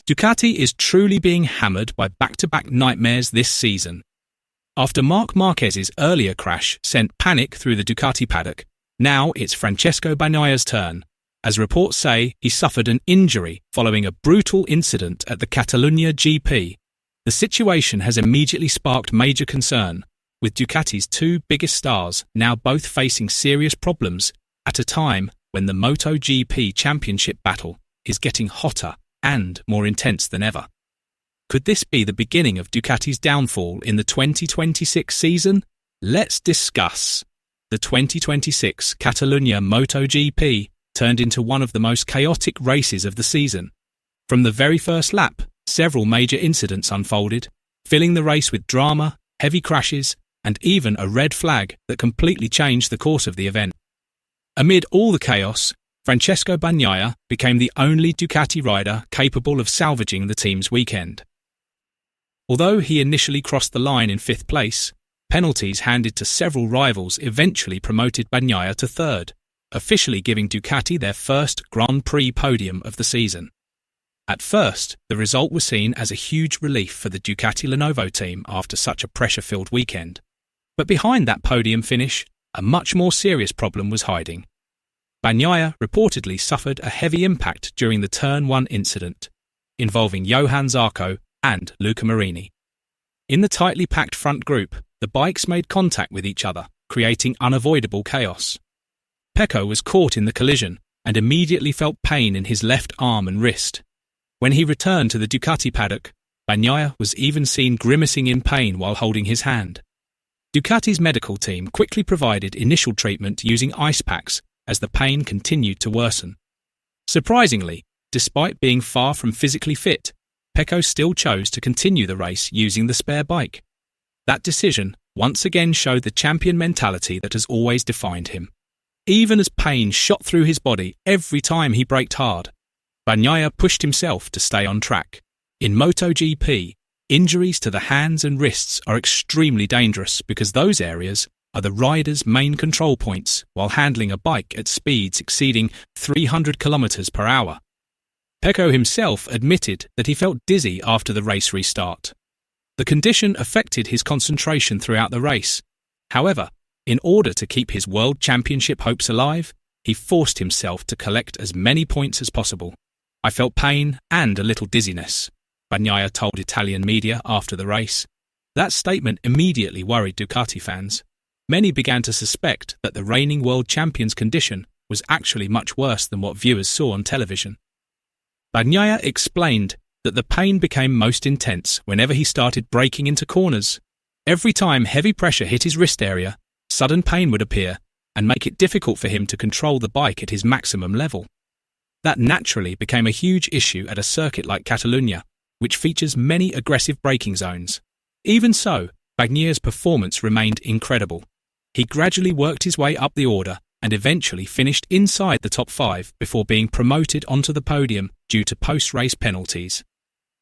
Ducati is truly being hammered by back-to-back nightmares this season. After Marc Márquez's earlier crash sent panic through the Ducati paddock, now it's Francesco Bagnaia's turn, as reports say he suffered an injury following a brutal incident at the Catalunya GP. The situation has immediately sparked major concern, with Ducati's two biggest stars now both facing serious problems at a time when the MotoGP championship battle is getting hotter and more intense than ever. Could this be the beginning of Ducati's downfall in the 2026 season? Let's discuss. The 2026 Catalunya MotoGP turned into one of the most chaotic races of the season. From the very first lap, several major incidents unfolded, filling the race with drama, heavy crashes, and even a red flag that completely changed the course of the event. Amid all the chaos, Francesco Bagnaia became the only Ducati rider capable of salvaging the team's weekend. Although he initially crossed the line in fifth place, penalties handed to several rivals eventually promoted Bagnaia to third, officially giving Ducati their first Grand Prix podium of the season. At first, the result was seen as a huge relief for the Ducati Lenovo team after such a pressure-filled weekend. But behind that podium finish, a much more serious problem was hiding. Bagnaia reportedly suffered a heavy impact during the Turn 1 incident, involving Johann Zarco and Luca Marini. In the tightly packed front group, the bikes made contact with each other, creating unavoidable chaos. Pecco was caught in the collision and immediately felt pain in his left arm and wrist. When he returned to the Ducati paddock, Bagnaia was even seen grimacing in pain while holding his hand. Ducati's medical team quickly provided initial treatment using ice packs as the pain continued to worsen. Surprisingly, despite being far from physically fit, Pecco still chose to continue the race using the spare bike. That decision once again showed the champion mentality that has always defined him. Even as pain shot through his body every time he braked hard, Bagnaia pushed himself to stay on track. In MotoGP, injuries to the hands and wrists are extremely dangerous because those areas are the rider's main control points while handling a bike at speeds exceeding 300 km per hour. Pecco himself admitted that he felt dizzy after the race restart. The condition affected his concentration throughout the race. However, in order to keep his World Championship hopes alive, he forced himself to collect as many points as possible. "I felt pain and a little dizziness," Bagnaia told Italian media after the race. That statement immediately worried Ducati fans. Many began to suspect that the reigning world champion's condition was actually much worse than what viewers saw on television. Bagnaia explained that the pain became most intense whenever he started braking into corners. Every time heavy pressure hit his wrist area, sudden pain would appear and make it difficult for him to control the bike at his maximum level. That naturally became a huge issue at a circuit like Catalunya, which features many aggressive braking zones. Even so, Bagnaia's performance remained incredible. He gradually worked his way up the order and eventually finished inside the top 5 before being promoted onto the podium due to post-race penalties.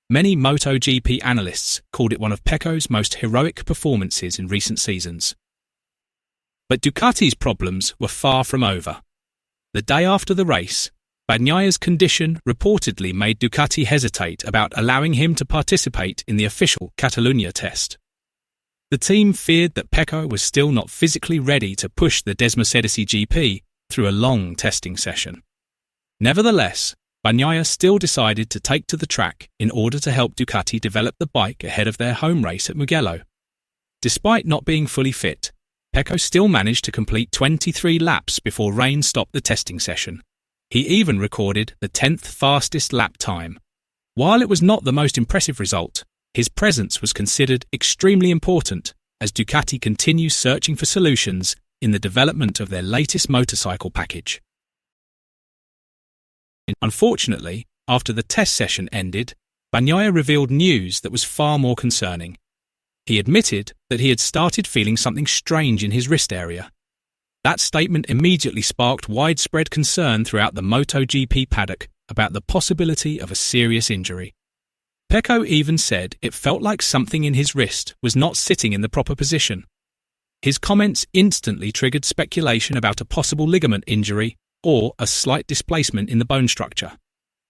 Many MotoGP analysts called it one of Pecco's most heroic performances in recent seasons. But Ducati's problems were far from over. The day after the race, Bagnaia's condition reportedly made Ducati hesitate about allowing him to participate in the official Catalunya test. The team feared that Pecco was still not physically ready to push the Desmercedesi GP through a long testing session. Nevertheless, Bagnaia still decided to take to the track in order to help Ducati develop the bike ahead of their home race at Mugello. Despite not being fully fit, Pecco still managed to complete 23 laps before rain stopped the testing session. He even recorded the 10th fastest lap time. While it was not the most impressive result, his presence was considered extremely important as Ducati continues searching for solutions in the development of their latest motorcycle package. Unfortunately, after the test session ended, Bagnaia revealed news that was far more concerning. He admitted that he had started feeling something strange in his wrist area. That statement immediately sparked widespread concern throughout the MotoGP paddock about the possibility of a serious injury. Pecco even said it felt like something in his wrist was not sitting in the proper position. His comments instantly triggered speculation about a possible ligament injury or a slight displacement in the bone structure.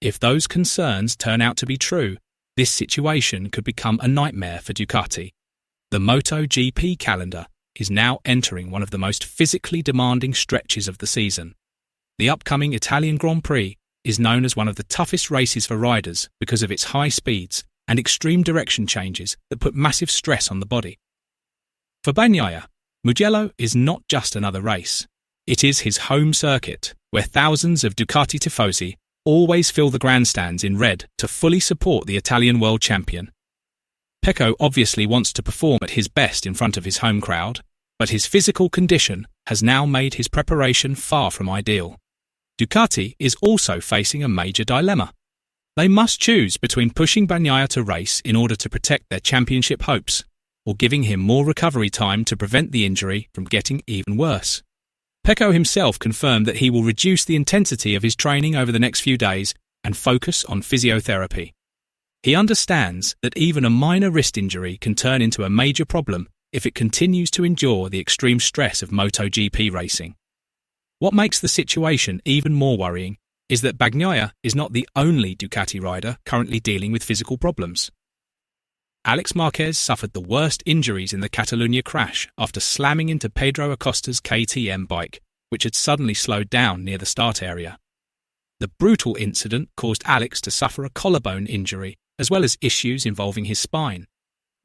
If those concerns turn out to be true, this situation could become a nightmare for Ducati. The MotoGP calendar is now entering one of the most physically demanding stretches of the season. The upcoming Italian Grand Prix is known as one of the toughest races for riders because of its high speeds and extreme direction changes that put massive stress on the body. For Bagnaia, Mugello is not just another race. It is his home circuit, where thousands of Ducati tifosi always fill the grandstands in red to fully support the Italian world champion. Pecco obviously wants to perform at his best in front of his home crowd, but his physical condition has now made his preparation far from ideal. Ducati is also facing a major dilemma. They must choose between pushing Bagnaia to race in order to protect their championship hopes, or giving him more recovery time to prevent the injury from getting even worse. Pecco himself confirmed that he will reduce the intensity of his training over the next few days and focus on physiotherapy. He understands that even a minor wrist injury can turn into a major problem if it continues to endure the extreme stress of MotoGP racing. What makes the situation even more worrying is that Bagnaia is not the only Ducati rider currently dealing with physical problems. Alex Marquez suffered the worst injuries in the Catalunya crash after slamming into Pedro Acosta's KTM bike, which had suddenly slowed down near the start area. The brutal incident caused Alex to suffer a collarbone injury, as well as issues involving his spine.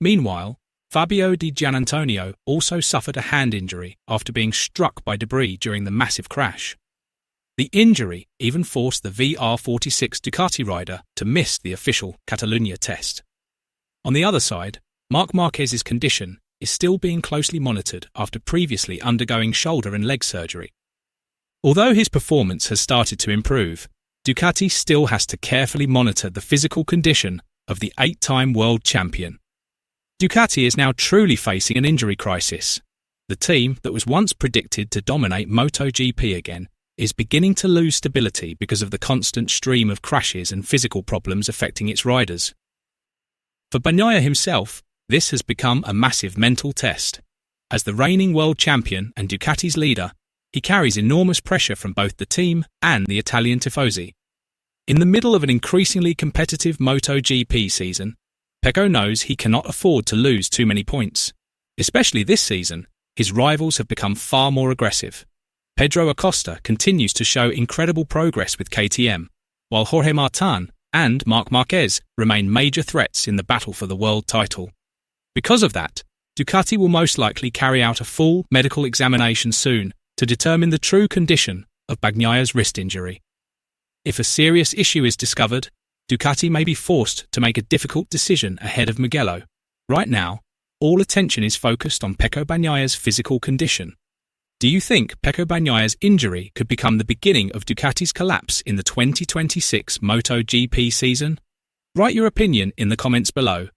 Meanwhile, Fabio Di Giannantonio also suffered a hand injury after being struck by debris during the massive crash. The injury even forced the VR46 Ducati rider to miss the official Catalunya test. On the other side, Marc Márquez's condition is still being closely monitored after previously undergoing shoulder and leg surgery. Although his performance has started to improve, Ducati still has to carefully monitor the physical condition of the 8-time world champion. Ducati is now truly facing an injury crisis. The team that was once predicted to dominate MotoGP again is beginning to lose stability because of the constant stream of crashes and physical problems affecting its riders. For Bagnaia himself, this has become a massive mental test. As the reigning world champion and Ducati's leader, he carries enormous pressure from both the team and the Italian tifosi. In the middle of an increasingly competitive MotoGP season, Pecco knows he cannot afford to lose too many points. Especially this season, his rivals have become far more aggressive. Pedro Acosta continues to show incredible progress with KTM, while Jorge Martin and Marc Márquez remain major threats in the battle for the world title. Because of that, Ducati will most likely carry out a full medical examination soon to determine the true condition of Bagnaia's wrist injury. If a serious issue is discovered, Ducati may be forced to make a difficult decision ahead of Mugello. Right now, all attention is focused on Pecco Bagnaia's physical condition. Do you think Pecco Bagnaia's injury could become the beginning of Ducati's collapse in the 2026 MotoGP season? Write your opinion in the comments below